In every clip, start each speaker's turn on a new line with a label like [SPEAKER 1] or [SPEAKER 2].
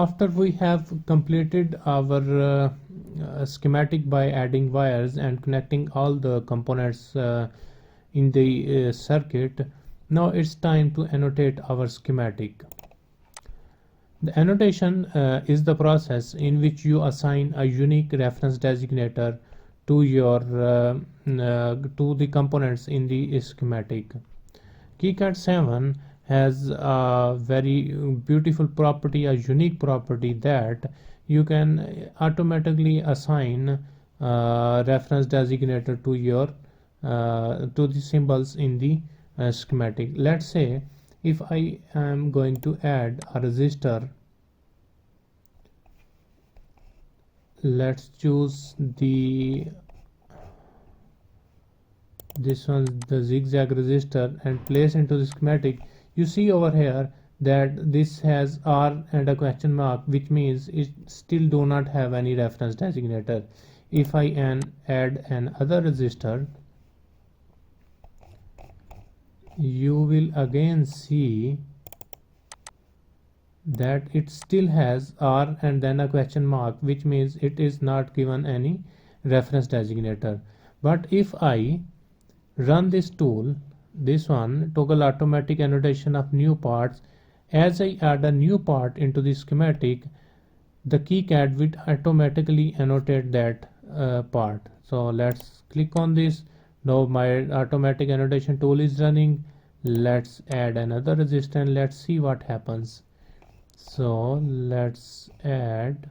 [SPEAKER 1] after we have completed our schematic by adding wires and connecting all the components in the circuit, now it's time to annotate our schematic. The annotation is the process in which you assign a unique reference designator to your to the components in the schematic. KiCad 7 has a very beautiful property, a unique property, that you can automatically assign reference designator to your to the symbols in the schematic. Let's say if I am going to add a resistor, let's choose this one, the zigzag resistor, and place into the schematic. You see over here that this has R and a question mark, which means it still do not have any reference designator. If I add another resistor, you will again see that it still has R and then a question mark, which means it is not given any reference designator. But if I run this tool, this one, toggle automatic annotation of new parts, as I add a new part into the schematic, the KiCad will automatically annotate that part. So let's click on this. Now my automatic annotation tool is running. Let's add another resistor and let's see what happens. So let's add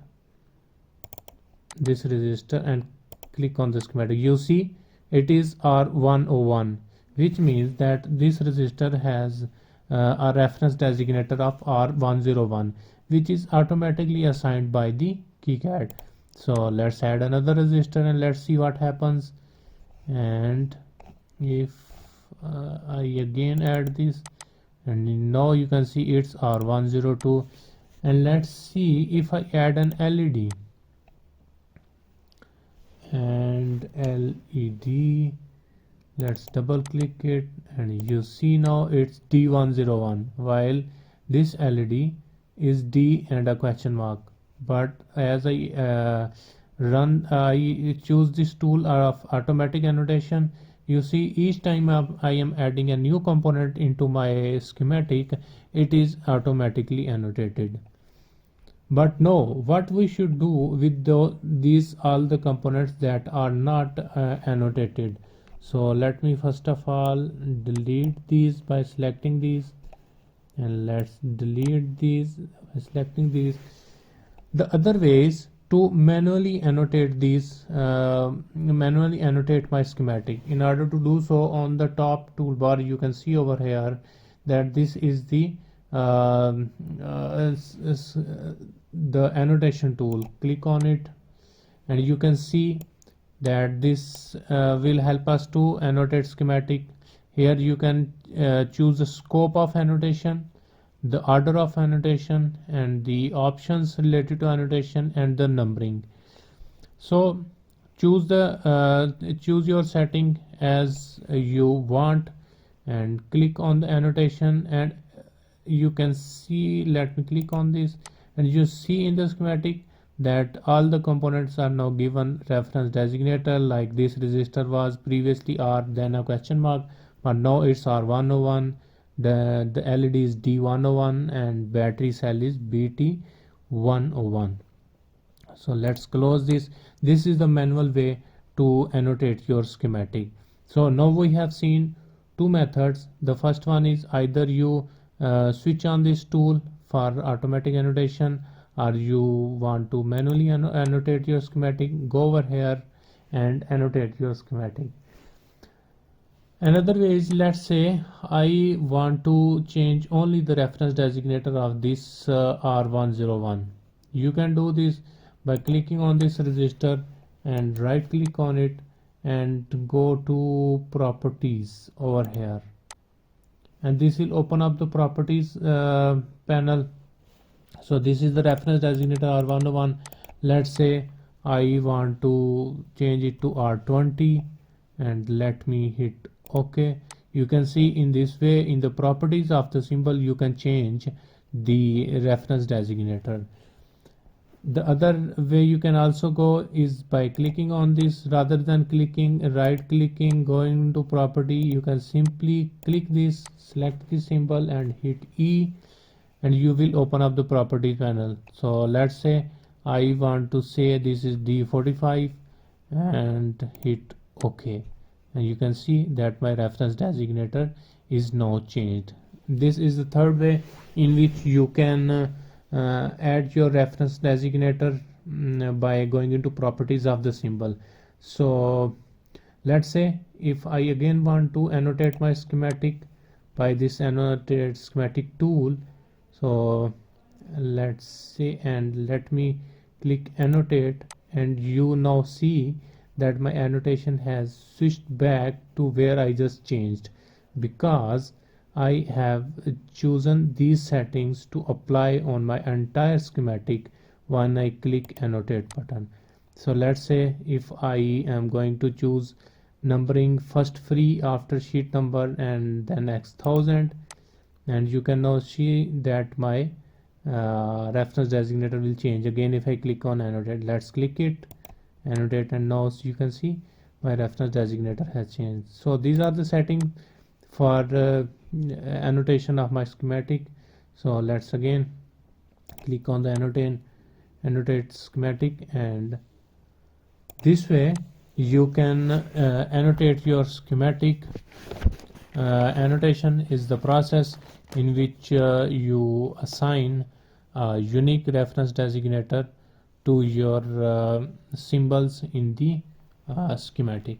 [SPEAKER 1] this resistor and click on the schematic. You see it is R101, which means that this resistor has a reference designator of R101, which is automatically assigned by the KiCad. So let's add another resistor and let's see what happens. And if I again add this, and now you can see it's R102. And let's see if I add an LED and LED, let's double click it, and you see now it's D101, while this LED is D and a question mark. But as I I choose this tool of automatic annotation, you see each time I am adding a new component into my schematic, it is automatically annotated. But no, what we should do with these all the components that are not annotated. So let me first of all delete these by selecting these, and let's delete these by selecting these. The other ways to manually annotate these, manually annotate my schematic. In order to do so, on the top toolbar you can see over here that this is the annotation tool. Click on it and you can see that this will help us to annotate schematic. Here you can choose the scope of annotation, the order of annotation, and the options related to annotation and the numbering. So choose your setting as you want and click on the annotation, and you can see, let me click on this, and you see in the schematic that all the components are now given reference designator. Like this resistor was previously R then a question mark, but now it's R101. The LED is D101 and battery cell is BT101. So let's close this. This is the manual way to annotate your schematic. So now we have seen two methods. The first one is either you switch on this tool for automatic annotation, or you want to manually annotate your schematic, go over here and annotate your schematic. Another way is, let's say I want to change only the reference designator of this R101. You can do this by clicking on this resistor and right click on it and go to properties over here, and this will open up the properties panel. So this is the reference designator R101. Let's say I want to change it to R20 and let me hit OK. You can see in this way, in the properties of the symbol, you can change the reference designator. The other way you can also go is by clicking on this. Rather than right clicking, going to property, you can simply click this, select the symbol and hit E, and you will open up the properties panel. So let's say I want to say this is D45 and hit OK, and you can see that my reference designator is now changed. This is the third way in which you can add your reference designator by going into properties of the symbol. So let's say if I again want to annotate my schematic by this annotate schematic tool, so let's say, and let me click annotate, and you now see that my annotation has switched back to where I just changed, because I have chosen these settings to apply on my entire schematic when I click annotate button. So let's say if I am going to choose numbering first free after sheet number and then x1000, and you can now see that my reference designator will change. Again, if I click on annotate, let's click it, annotate, and now you can see my reference designator has changed. So these are the settings for annotation of my schematic. So let's again click on the annotate schematic, and this way you can annotate your schematic. Annotation is the process in which you assign a unique reference designator to your symbols in the schematic.